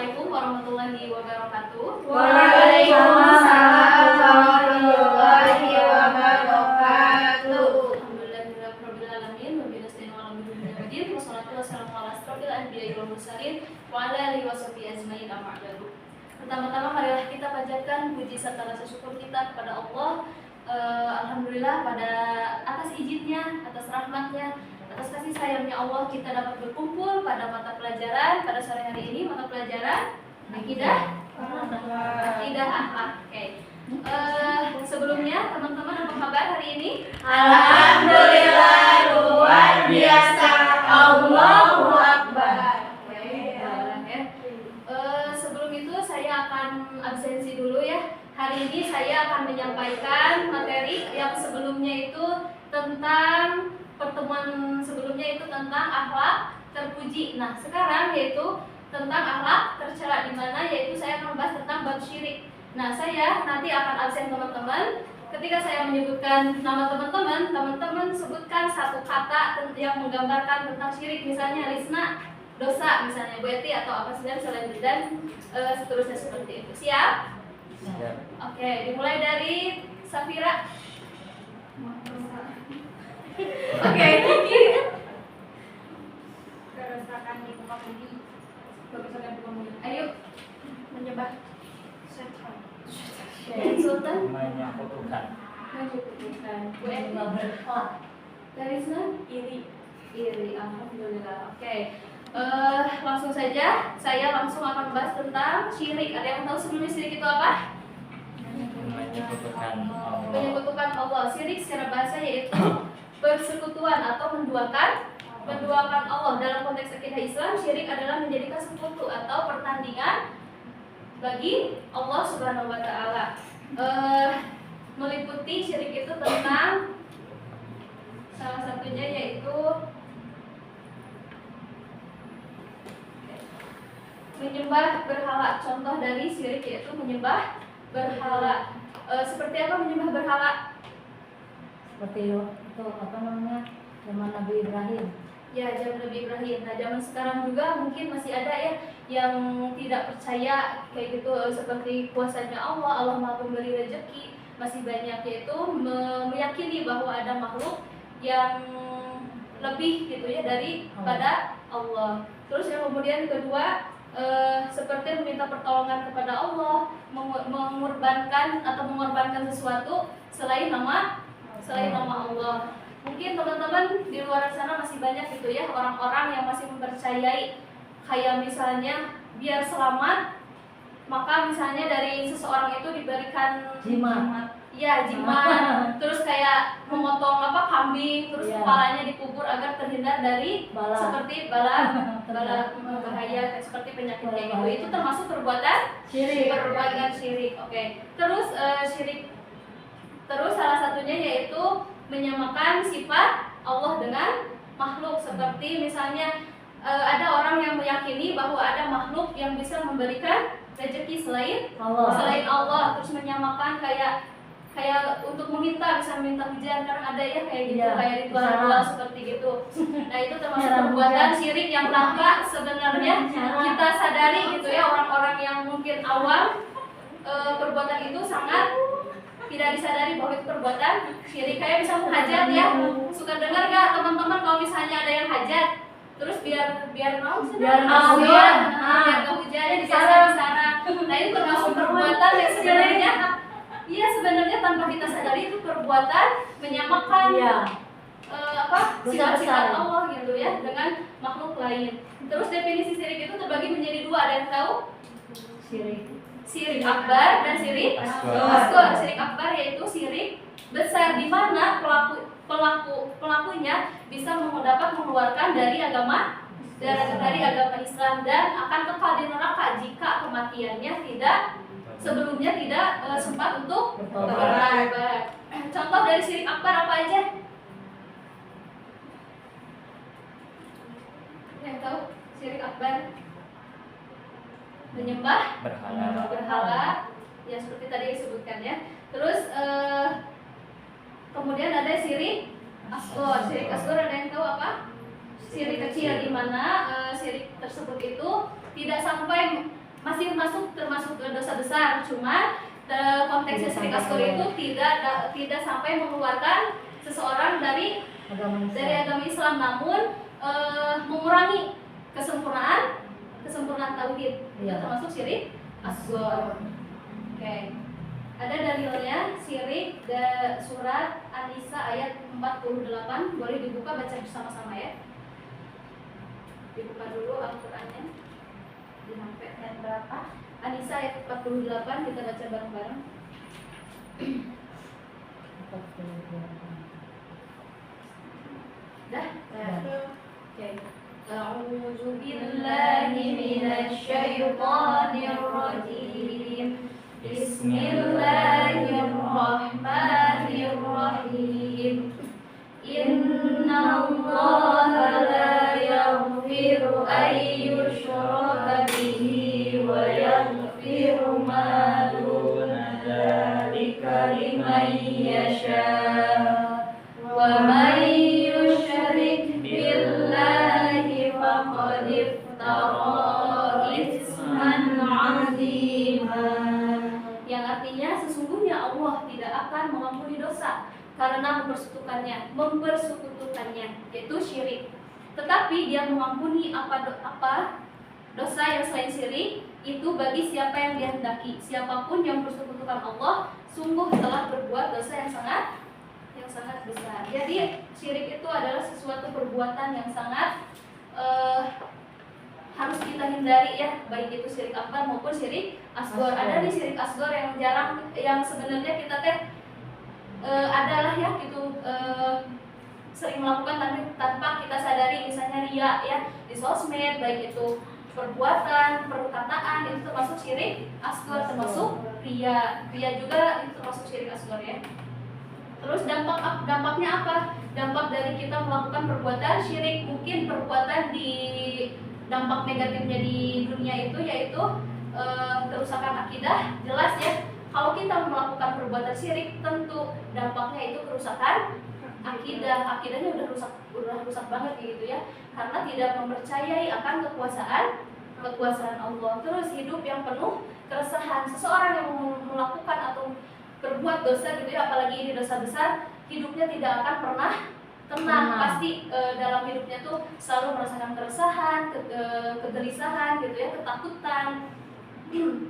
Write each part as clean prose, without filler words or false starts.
Assalamualaikum warahmatullahi wabarakatuh. Waalaikumsalam warahmatullahi wabarakatuh. Alhamdulillahirabbil alamin wa binasta'inu ala muhammadin wassalatu wassalamu ala asrofil anbiya'i wal mursalin wa ala alihi washabihi ajmain amma ba'du. Pertama-tama marilah kita panjatkan puji serta rasa syukur kita kepada Allah. Alhamdulillah pada atas izinnya, atas rahmatnya, atas kasih sayangnya Allah kita dapat berkumpul pada mata pelajaran pada sore hari ini, mata pelajaran akidah akhlak. Oke. Sebelumnya teman-teman apa kabar hari ini? Alhamdulillah luar biasa. Allahu Akbar. Sebelum itu saya akan absensi dulu ya. Hari ini saya akan menyampaikan materi yang sebelumnya itu tentang pertemuan sebelumnya itu tentang akhlak terpuji. Nah, sekarang yaitu tentang akhlak tercela, di mana yaitu saya akan membahas tentang bab syirik. Nah, saya nanti akan absen teman-teman. Ketika saya menyebutkan nama teman-teman, teman-teman sebutkan satu kata yang menggambarkan tentang syirik, misalnya Lisna, dosa, misalnya Bu Eti atau apa saja selain dan seterusnya seperti itu. Siap? Oke, dimulai dari Safira. Oke, Kiki. Kerusakan di muka bumi. Kerusakan di muka. Ayo, menyembah setan. Menyekutukan. Menyekutukan. Bu Eti. Dari sana? Iri. Alhamdulillah. Oke. Langsung saja, saya langsung akan membahas tentang syirik. Ada yang tahu sebelumnya syirik itu apa? Menyekutukan Allah. Syirik secara bahasa yaitu persekutuan atau menduakan Allah. Dalam konteks akidah Islam, syirik adalah menjadikan sekutu atau pertandingan bagi Allah Subhanahu wa taala. Meliputi syirik itu tentang salah satunya yaitu menyembah berhala. Contoh dari syirik yaitu menyembah berhala. Seperti apa menyembah berhala? Seperti itu apa namanya? Zaman Nabi Ibrahim. Ya, zaman Nabi Ibrahim. Nah, zaman sekarang juga mungkin masih ada ya yang tidak percaya kayak gitu, seperti kuasanya Allah Maha Pemberi rezeki. Masih banyak yaitu meyakini bahwa ada makhluk yang lebih gitu ya daripada Allah. Terus yang kemudian kedua, seperti meminta pertolongan kepada Allah, mengorbankan sesuatu selain nama Allah. Mungkin teman-teman di luar sana masih banyak gitu ya orang-orang yang masih mempercayai kayak misalnya biar selamat maka misalnya dari seseorang itu diberikan Jimat. Ya, jimat. Terus kayak memotong kambing, terus kepalanya dikubur agar terhindar dari Bala. seperti bala bahaya seperti penyakit kayak gitu. Itu termasuk perbuatan syirik. Oke. Terus terus salah satunya yaitu menyamakan sifat Allah dengan makhluk, seperti misalnya ada orang yang meyakini bahwa ada makhluk yang bisa memberikan rezeki selain Allah, terus menyamakan kayak untuk meminta, bisa meminta hujan, karena ada ya kayak gitu, kayak ritual seperti gitu. Nah, itu termasuk perbuatan syirik yang tanpa sebenarnya kita sadari gitu ya, orang-orang yang mungkin awam perbuatan itu sangat tidak disadari bahwa itu perbuatan syirik. Kayak misalnya hajat ya, suka dengar nggak teman-teman kalau misalnya ada yang hajat, terus biar hujannya di sana. Nah, itu termasuk perbuatan yang sebenarnya tanpa kita sadari itu perbuatan menyamakan sifat-sifat Allah gitu ya dengan makhluk lain. Terus definisi syirik itu terbagi menjadi dua, ada yang tahu? Syirik akbar dan syirik asghar. Syirik akbar yaitu syirik besar di mana pelakunya bisa mengeluarkan dari agama Islam dan akan kekal di neraka jika kematiannya sebelumnya tidak sempat untuk bertobat. Contoh dari syirik akbar apa aja? Yang tahu syirik akbar? Menyembah berhala, ya seperti tadi disebutkan ya. Terus kemudian ada syirik asghar. Syirik asghar ada yang tahu apa? Syirik kecil, di mana syirik tersebut itu tidak sampai masih termasuk dosa besar, cuma konteksnya syirik asghar itu tidak sampai mengeluarkan seseorang dari agama Islam, namun mengurangi kesempurnaan tauhid. Itu termasuk syirik asghar. Oke. Ada dalilnya syirik surat An-Nisa ayat 48. Boleh dibuka baca bersama-sama ya. Dibuka dulu Al-Qur'annya. Di HP ayat berapa? An-Nisa ayat 48, kita baca bareng-bareng. Dah? Oke. A'udzu billahi minasy syaithanir rajim. Bismillahirrahmanirrahim. Innallaha la yaghfiru an yushraka bihi wa yaghfiru ma duna dzalika liman yasha. Wa man yusyrik billahi faqad iftara itsman 'azima. Yang artinya sesungguhnya Allah tidak akan mengampuni dosa karena mempersekutukannya, yaitu syirik. Tetapi Dia mengampuni apa dosa yang selain syirik itu bagi siapa yang Dia hendaki. Siapapun yang mempersekutukan Allah sungguh telah berbuat dosa yang sangat besar. Jadi syirik itu adalah sesuatu perbuatan yang sangat harus kita hindari ya, baik itu syirik akbar maupun syirik asghar. Ada nih syirik asghar yang jarang, yang sebenarnya kita adalah ya gitu sering melakukan tanpa kita sadari, misalnya riya ya di sosmed, baik itu perbuatan, perkataan, itu termasuk syirik asghar, termasuk riya juga itu termasuk syirik asghar ya. Terus dampaknya apa? Dampak dari kita melakukan perbuatan syirik, mungkin perbuatan di dampak negatifnya di dunia itu yaitu kerusakan akidah, jelas ya. Kalau kita melakukan perbuatan syirik, tentu dampaknya itu kerusakan akidahnya udah rusak banget gitu ya, karena tidak mempercayai akan kekuasaan Allah. Terus hidup yang penuh keresahan. Seseorang yang melakukan atau berbuat dosa gitu ya, apalagi ini dosa besar, hidupnya tidak akan pernah tenang. Pasti dalam hidupnya tuh selalu merasakan keresahan, kegelisahan gitu ya, ketakutan.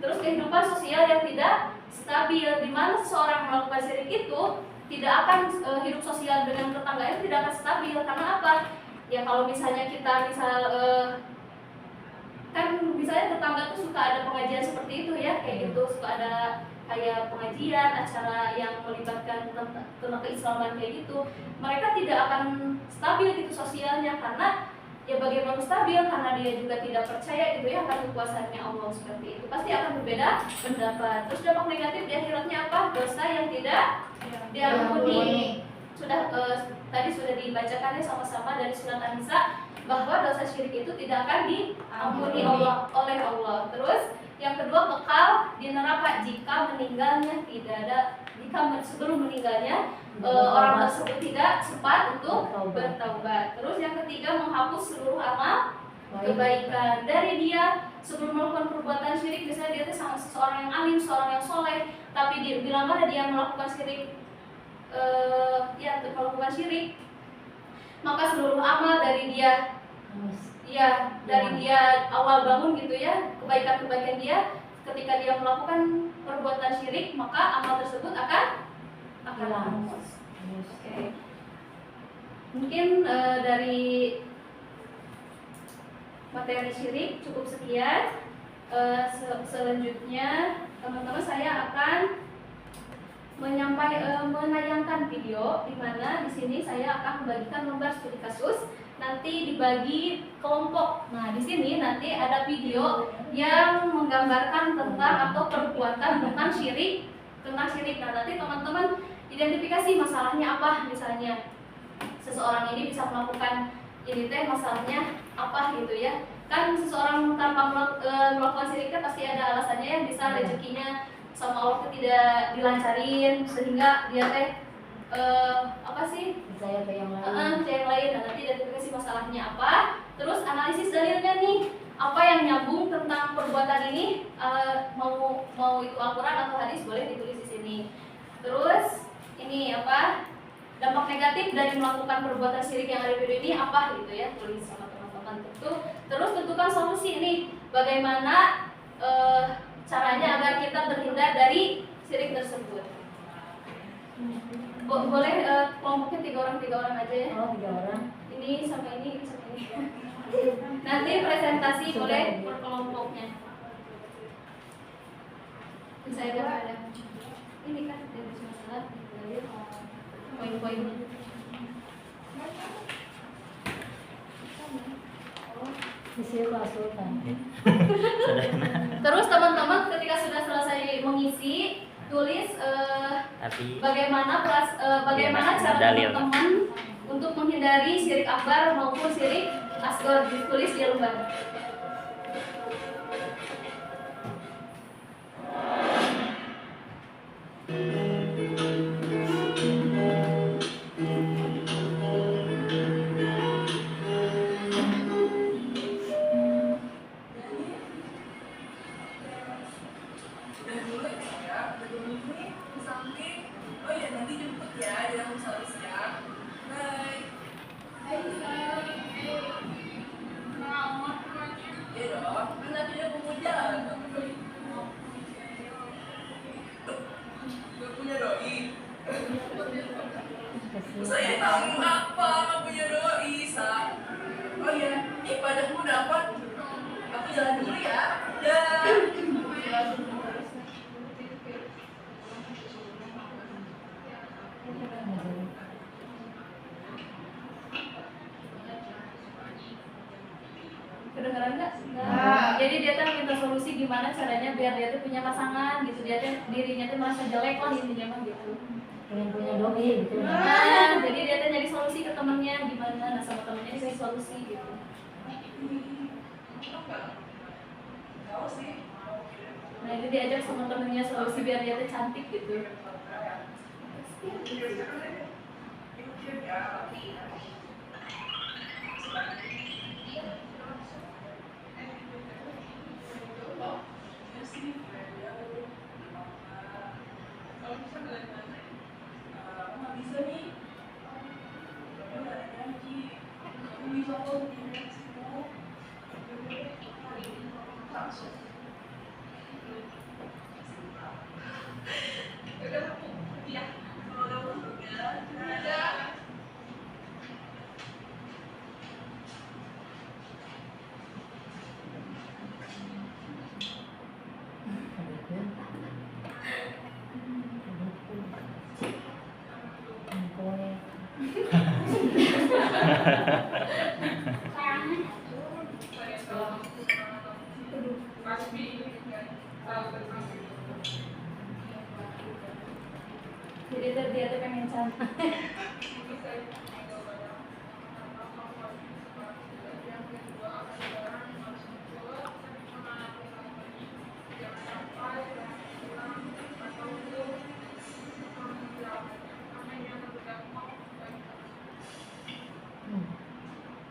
Terus kehidupan sosial yang tidak stabil, di mana seseorang melakukan syirik itu tidak akan hidup sosial dengan tetangganya tidak akan stabil. Karena apa? Ya kalau misalnya kita kan misalnya tetangga tuh suka ada pengajian seperti itu ya, kayak gitu, suka ada kayak pengajian, acara yang melibatkan tentang keislaman kayak gitu, mereka tidak akan stabil gitu sosialnya, karena ya bagaimana stabil, karena dia juga tidak percaya gitu ya akan kekuasaannya Allah seperti itu, pasti akan berbeda pendapat. Terus dampak negatif di akhiratnya apa? Dosa yang tidak diampuni. Tadi sudah dibacakannya sama-sama dari surat An-Nisa bahwa dosa syirik itu tidak akan diampuni oleh Allah. Terus yang kedua, kekal di neraka jika meninggalnya sebelum meninggalnya orang tersebut tidak sempat untuk bertaubat. Terus yang ketiga, menghapus seluruh amal kebaikan dari dia sebelum melakukan perbuatan syirik. Misalnya dia itu seorang yang alim, seorang yang soleh, tapi bila mana dia melakukan syirik, melakukan syirik, maka seluruh amal dari dia awal bangun gitu ya, kebaikan-kebaikan dia, ketika dia melakukan perbuatan syirik, maka amal tersebut akan hangus. Okay. Mungkin dari materi syirik cukup sekian. Selanjutnya teman-teman, saya akan menayangkan video di mana di sini saya akan membagikan lembar studi kasus, nanti dibagi kelompok. Nah, di sini nanti ada video yang menggambarkan tentang atau perbuatan tentang syirik. Nah, nanti teman-teman identifikasi masalahnya apa, misalnya seseorang ini bisa melakukan ini masalahnya apa gitu ya. Kan seseorang tanpa melakukan syirik kan pasti ada alasannya ya, bisa rezekinya sama Allah tidak dilancarin sehingga dia percaya ke yang lain. Nah, nanti identifikasi masalahnya apa, terus analisis dalilnya nih, apa yang nyambung tentang perbuatan ini, mau itu Al-Quran atau hadis boleh ditulis di sini. Terus ini apa dampak negatif dari melakukan perbuatan syirik yang ada di video ini apa gitu ya, tulis sama teman-teman. Terus tentukan solusi ini bagaimana caranya agar kita terhindar dari syirik tersebut. Boleh kelompoknya 3 orang aja ya. Oh, 3 orang. Ini sama ini sama ini. Nanti presentasi boleh per kelompoknya. Saya ada ini kan dari masalah dari poin-poinnya. Isi konsultan. Terus teman-teman ketika sudah selesai mengisi, tulis bagaimana cara teman-teman untuk menghindari syirik akbar maupun syirik asghar, ditulis di lembar. Saya tahu apa nggak punya doi, Sa. Oh iya, ibadahmu dapat. Aku jalan dulu ya. Kedengeran nggak? Jadi dia tuh minta solusi gimana caranya biar dia tuh punya pasangan gitu, dia tuh dirinya tuh merasa jelek lah intinya mah gitu. Pengen punya doi gitu. Nah, jadi dia tuh nyari solusi ke temennya gimana, nah sama temennya dikasih solusi gitu. Nah itu diajak sama temennya solusi biar dia tuh cantik gitu. Jadi dia tuh pengen cantik.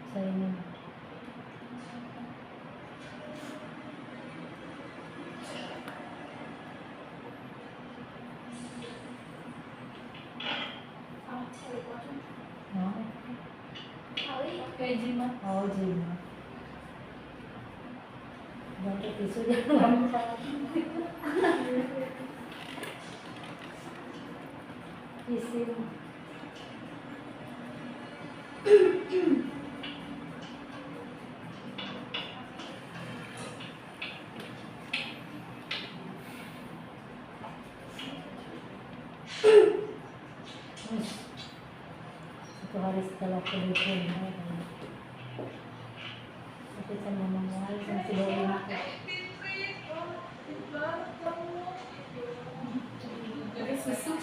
Saya ini. Kayak jimat. Oh, jimat. Bantu tisu jangan isin. Satu hari setelah telepon, tapi sama mama sama si doi aku. Pakai susu.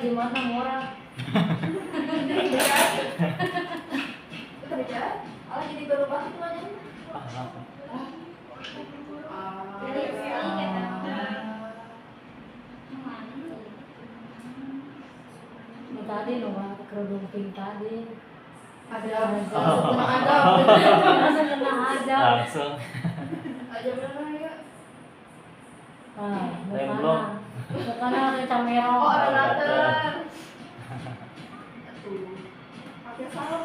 gimana murah? Kerja, Allah jadi berubah itu aja. Tadi loh, kerudung pink tadi. Ada, Langsung kena ada. Langsung. aja benar ya. Ah, Yang belum. Bukannya ada camero. Oh, ada latar. Tuh, pakai salep.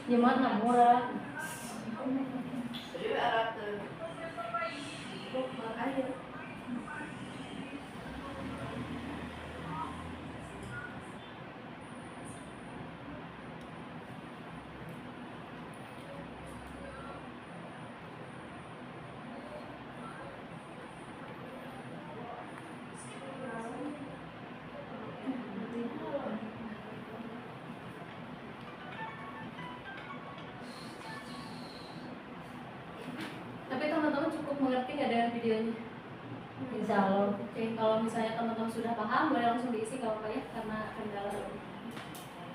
Gimana murah? Jadi ada latar. Makanya. Tapi teman-teman cukup mengerti nggak dengan videonya? Insya Allah. Oke, kalau misalnya teman-teman sudah paham, boleh langsung diisi kalau apa ya, karena kendala.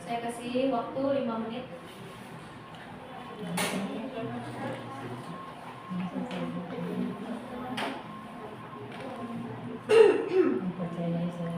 Saya kasih waktu 5 menit. Percaya saya.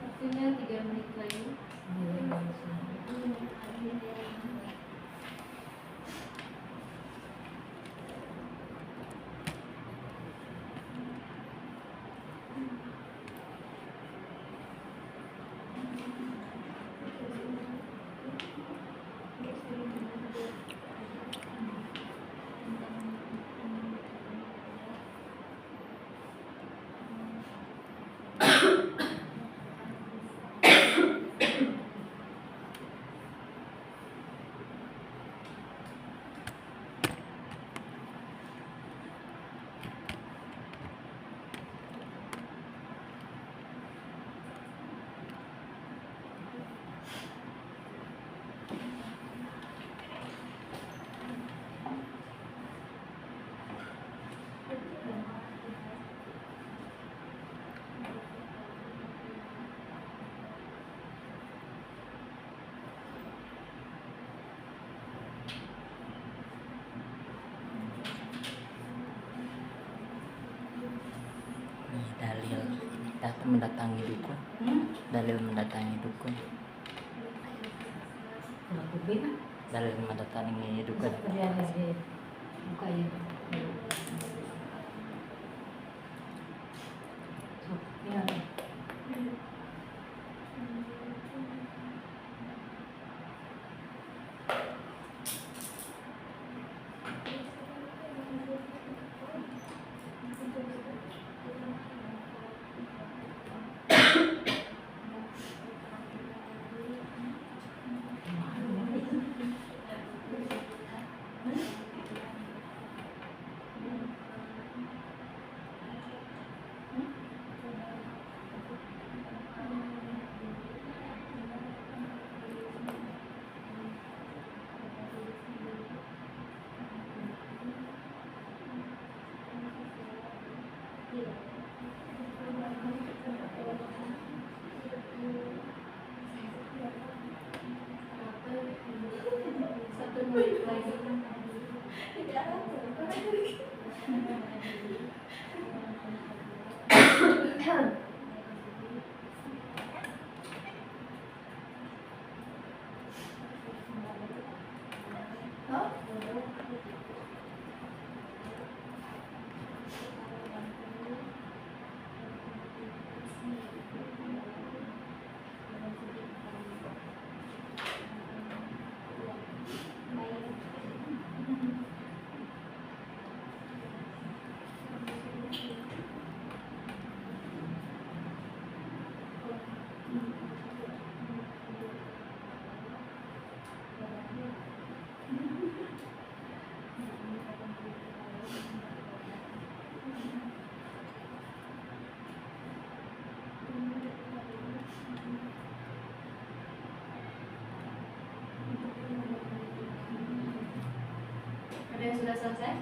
Waktunya 3 menit lagi. Nih, dalil kita mendatangi dukun. Dalil mendatangi dukun. Dalil mendatangi dukun. Buka ya. Ya. Satu menit lagi. Ada yang sudah selesai?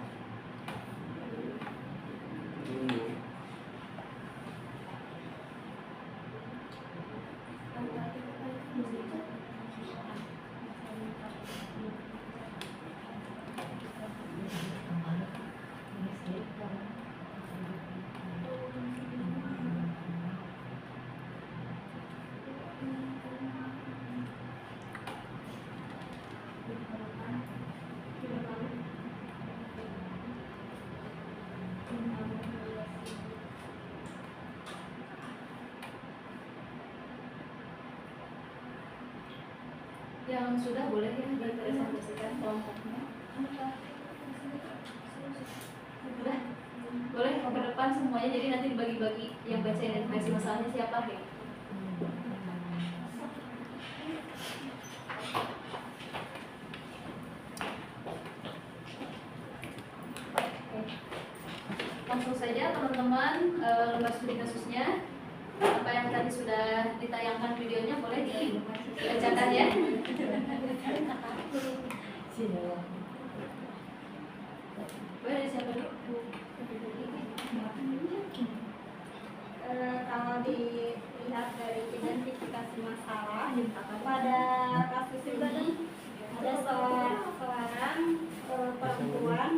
Yang sudah boleh ya dipresentasikan kelompoknya. Sudah boleh ke depan semuanya, jadi nanti dibagi-bagi yang bacain versi masalahnya siapa ya. Langsung saja teman-teman, lembar studi kasusnya apa yang tadi sudah ditayangkan videonya boleh dibacakan ya. Boleh dari siapa dulu? Kalau dilihat dari identifikasi masalah pada kasus ini ada seorang perempuan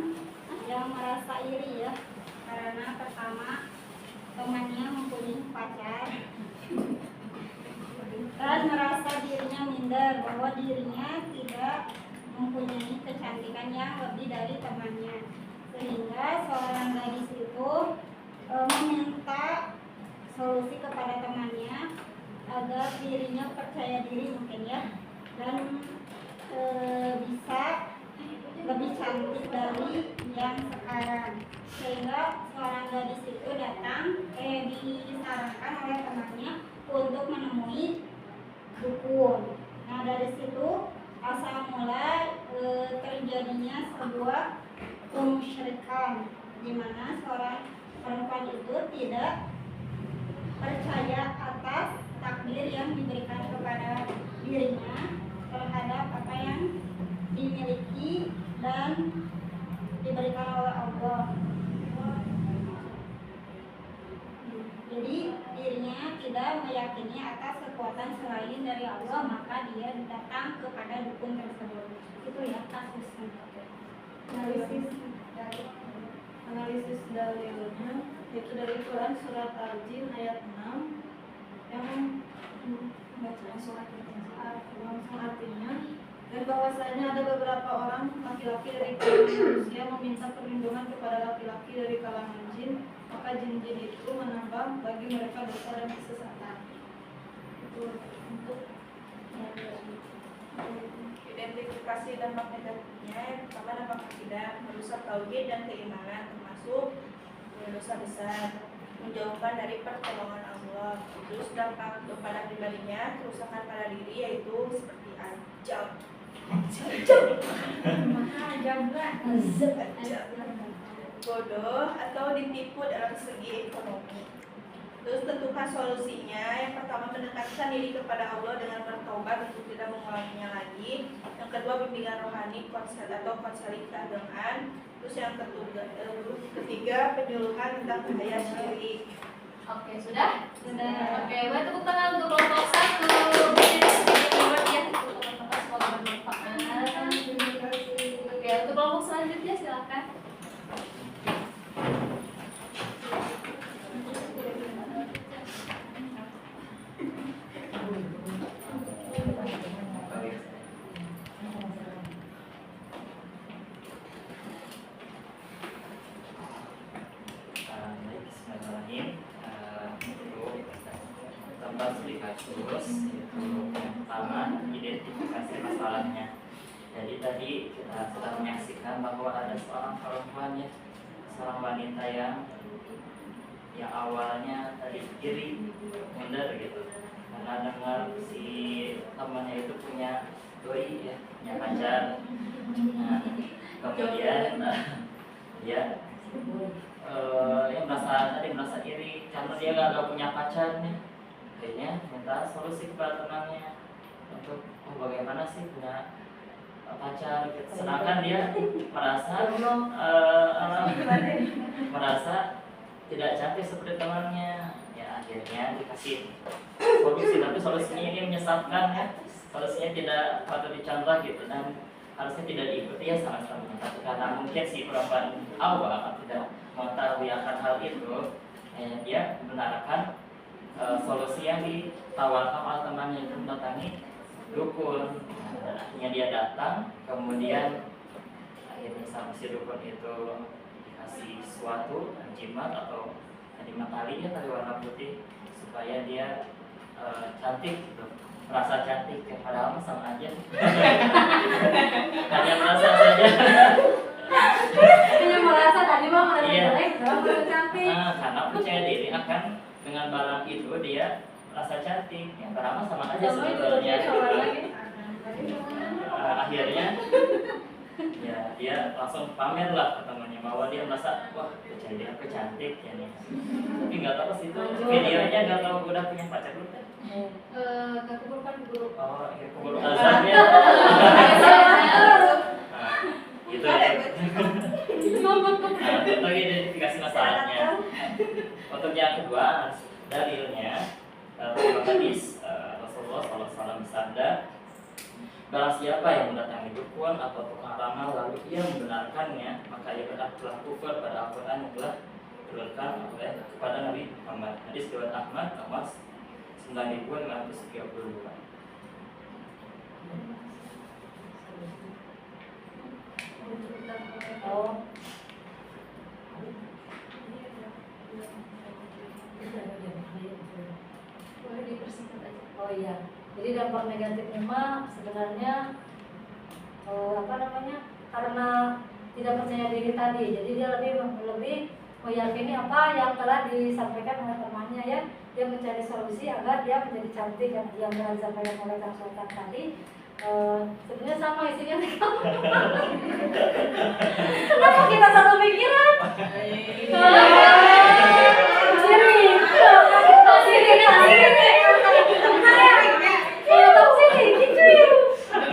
yang merasa iri ya, karena pertama temannya mempunyai pacar dan merasa dirinya minder bahwa dirinya tidak mempunyai kecantikan yang lebih dari temannya, sehingga seorang gadis itu meminta solusi kepada temannya agar dirinya percaya diri mungkin ya, dan bisa lebih cantik dari yang sekarang, sehingga seorang gadis itu disarankan oleh temannya untuk menemui dukun. Nah dari situ asal mula terjadinya sebuah kemusyrikan, di mana seorang perempuan itu tidak percaya atas takdir yang diberikan kepada dirinya terhadap apa yang dimiliki dan diberikan oleh Allah. Jadi dirinya tidak meyakini atas kekuatan selain dari Allah, maka dia datang kepada dukun tersebut. Itu ya kasusnya. Analisis dalilnya yaitu dari Quran surat Al-Jin ayat 6 yang langsung artinya, dan bahwasanya ada beberapa orang laki-laki dari kalangan manusia meminta perlindungan kepada laki-laki dari kalangan jin, maka jin-jin itu menambah bagi mereka dosa dan kesesatan. Itu untuk identifikasi dampak negatifnya. Yang pertama, dampak akidah, merusak tauhid dan keimanan, termasuk dosa besar, menjauhkan dari pertolongan Allah. Terus dampak kepada pribadinya, kerusakan pada diri, yaitu seperti ajab, bodoh atau ditipu dalam segi ekonomi. Terus tentukan solusinya. Yang pertama, mendekatkan diri kepada Allah dengan bertobat untuk tidak mengulanginya lagi. Yang kedua, bimbingan rohani konseling keagamaan. Terus yang ketiga, penyuluhan tentang bahaya syirik. Oke, sudah? Sudah. Oke, buat tepuk tangan untuk kelompok 1. Semoga bermanfaat. Oke, untuk kelompok selanjutnya silakan. Bismillahirrahmanirrahim. Untuk tempat studi kasus itu yang pertama identifikasi masalahnya. Jadi tadi kita sudah menyaksikan bahwa ada seorang perempuan ya, seorang wanita yang awalnya tadi iri, minder gitu, karena dengar si temannya itu punya doi ya, punya pacar. Nah, kemudian dia merasa iri karena dia nggak punya pacar nih. Akhirnya minta solusi kepada temannya untuk bagaimana sih punya pacar gitu. Sedangkan dia merasa tidak cantik seperti temannya. Ya akhirnya dikasih solusi, tapi solusinya ini menyesatkan ya. Solusinya tidak patut dicontoh gitu dan harusnya tidak diikuti ya sama temannya. Tapi karena mungkin si perempuan awal tidak mengetahui akan hal itu, dia membenarkan solusi yang ditawarkan oleh temannya itu mendatangi dukun. Dan akhirnya dia datang, kemudian akhirnya sama si dukun itu dikasih suatu jimat atau jimat tali warna putih supaya dia cantik gitu, merasa cantik ya, padahal sama aja. Hanya merasa saja. Hanya merasa tadi mah merasa Iya. jelek, merasa cantik. Karena percaya diri akan dengan barang itu dia merasa cantik, ya padahal sama aja sebetulnya. Akhirnya ya dia langsung pamer lah ke temannya bahwa dia merasa wah percaya diri aku cantik ya nih. Tapi nggak tahu sih itu videonya, nggak tahu udah punya pacar belum kan? Gak kumpulkan guru. Oh iya, keburu azannya. Gitu ya. Untuk identifikasi masalahnya. Untuk yang kedua dalilnya hadis Rasulullah SAW bersabda, barang siapa yang mendatangi dukun atau tukang ramal lalu ia membenarkannya, maka ia telah kufur pada Al-Quran yang telah diturunkan oleh kepada Nabi Muhammad. Hadis riwayat Ahmad nomor 9532. Boleh dipersingkat aja. Oh iya, jadi dampak negatifnya mah sebenarnya karena tidak percaya diri tadi. Jadi dia lebih meyakini apa yang telah disampaikan oleh temannya ya. Dia mencari solusi agar dia menjadi cantik yang telah disampaikan oleh Kang Sultan tadi. Sebenarnya sama isinya. Kenapa kita satu pikiran?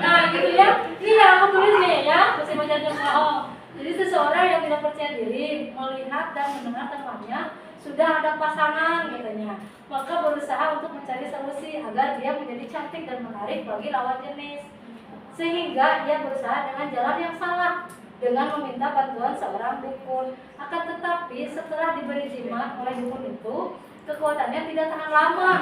Nah gitu ya, ini yang aku tulis nih ya, masih baca oh. Jadi seseorang yang tidak percaya diri melihat dan mendengar temannya sudah ada pasangan katanya, maka berusaha untuk mencari solusi agar dia menjadi cantik dan menarik bagi lawan jenis, sehingga dia berusaha dengan jalan yang salah dengan meminta bantuan seorang dukun. Akan tetapi setelah diberi jimat oleh dukun itu, kekuatannya tidak tahan lama.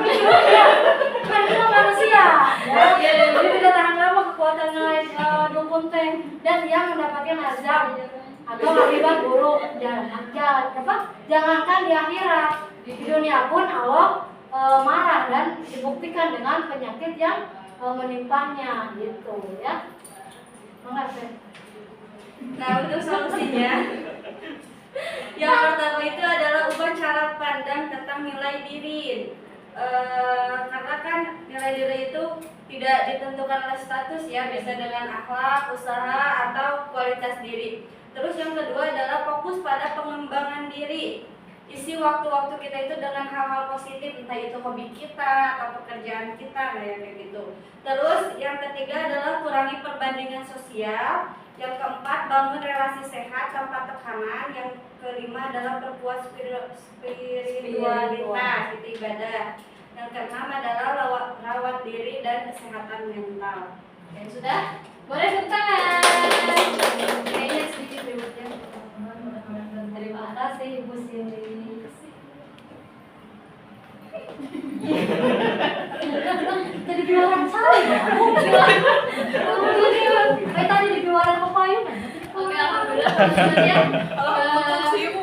Kan itu manusia ya, jadi tidak tahan lama kekuatannya dukun teh, dan dia mendapatkan azab atau akibat buruk. Jangankan di akhirat, di dunia pun Allah marah dan dibuktikan dengan penyakit yang menimpanya gitu ya. Mengerti? Nah, untuk solusinya yang pertama itu adalah ubah cara pandang tentang nilai diri. Karena kan nilai diri itu tidak ditentukan oleh status ya, bisa dengan akhlak, usaha, atau kualitas diri. Terus yang kedua adalah fokus pada pengembangan diri. isi waktu-waktu kita itu dengan hal-hal positif, entah itu hobi kita atau pekerjaan kita, kayak gitu. Terus yang ketiga adalah kurangi perbandingan sosial. Yang keempat, bangun relasi sehat tanpa tekanan. Yang kelima adalah perkuat spiritualitas, itu ibadah. Yang keenam adalah rawat diri dan kesehatan mental. Oke, sudah? Boleh tepuk tangan. Kayaknya sedikit ributnya. Terima kasih Ibu Sili. Jadi jualan saya. Kayak tadi di jualan pepayung. Oke, alhamdulillah teman-teman ya.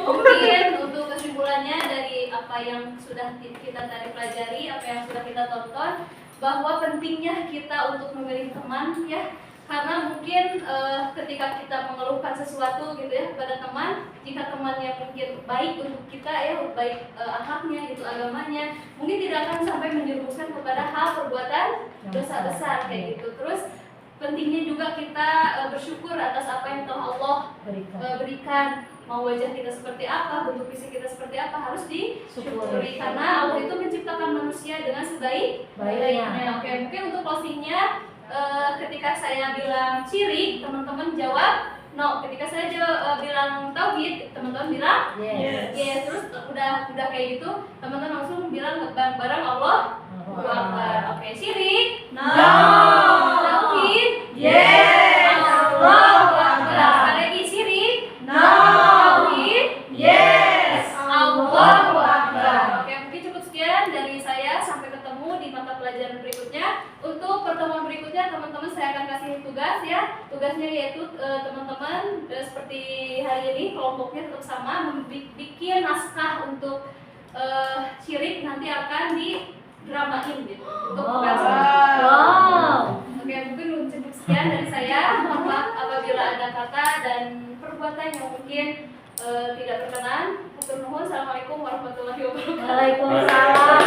Mungkin untuk kesimpulannya dari apa yang sudah kita tadi pelajari, apa yang sudah kita tonton, bahwa pentingnya kita untuk memilih teman ya. Karena mungkin ketika kita mengeluhkan sesuatu gitu ya kepada teman, jika temannya mungkin baik untuk kita ya, baik akhlaknya gitu, agamanya, mungkin tidak akan sampai menjerumuskan kepada hal perbuatan dosa besar kayak gitu. Terus pentingnya juga kita bersyukur atas apa yang telah Allah berikan. Mau wajah kita seperti apa, bentuk fisik kita seperti apa, harus disyukuri karena Allah itu menciptakan manusia dengan sebaik-baiknya. Oke, mungkin untuk closingnya, ketika saya bilang syirik, teman-teman jawab no. Ketika saya bilang tauhid, teman-teman bilang yes. Terus udah kayak gitu, teman-teman langsung bilang bareng-bareng Allah Akbar. Oke, syirik no. Tauhid yes. Allahu Akbar. Sekali lagi, syirik no. Tauhid yes. Allahu Akbar. Oke, mungkin cukup sekian dari saya. Sampai ketemu di mata pelajaran berikutnya. Untuk pertemuan berikutnya teman-teman saya akan kasih tugas ya. Tugasnya yaitu teman-teman seperti hari ini kelompoknya tetap sama, bikin naskah untuk syirik, nanti akan didramain gitu untuk Oke, mungkin cukup sekian dari saya. Mohon maaf apabila ada kata dan perbuatan yang mungkin tidak berkenan. Assalamualaikum warahmatullahi wabarakatuh. Waalaikumsalam.